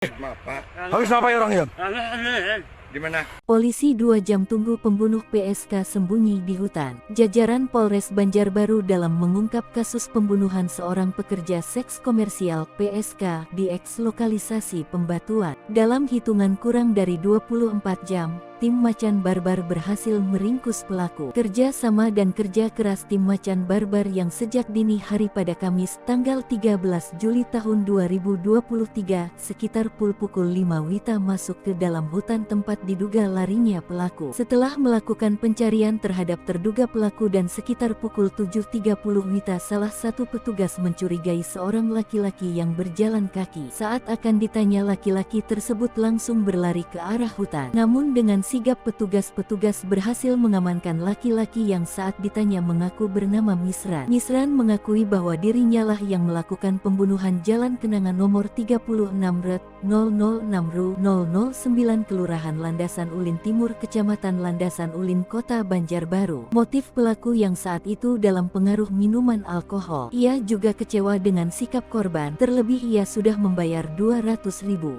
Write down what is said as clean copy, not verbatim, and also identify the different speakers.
Speaker 1: Maaf, Pak.
Speaker 2: Habis ngapain orangnya?
Speaker 1: Di mana?
Speaker 3: Polisi 2 jam tunggu pembunuh PSK sembunyi di hutan. Jajaran Polres Banjarbaru dalam mengungkap kasus pembunuhan seorang pekerja seks komersial PSK di eks lokalisasi Pembatuan. Dalam hitungan kurang dari 24 jam, tim Macan Barbar berhasil meringkus pelaku. Kerja sama dan kerja keras tim Macan Barbar yang sejak dini hari pada Kamis tanggal 13 Juli tahun 2023 sekitar pukul 5 WITA masuk ke dalam hutan tempat diduga larinya pelaku. Setelah melakukan pencarian terhadap terduga pelaku dan sekitar pukul 7.30 WITA salah satu petugas mencurigai seorang laki-laki yang berjalan kaki. Saat akan ditanya laki-laki tersebut langsung berlari ke arah hutan. Namun dengan sigap petugas berhasil mengamankan laki-laki yang saat ditanya mengaku bernama Misran. Misran mengakui bahwa dirinya lah yang melakukan pembunuhan Jalan Kenangan nomor 36 Ret 006 Ru 009 Kelurahan Landasan Ulin Timur Kecamatan Landasan Ulin Kota Banjarbaru. Motif pelaku yang saat itu dalam pengaruh minuman alkohol. Ia juga kecewa dengan sikap korban, terlebih ia sudah membayar 200.000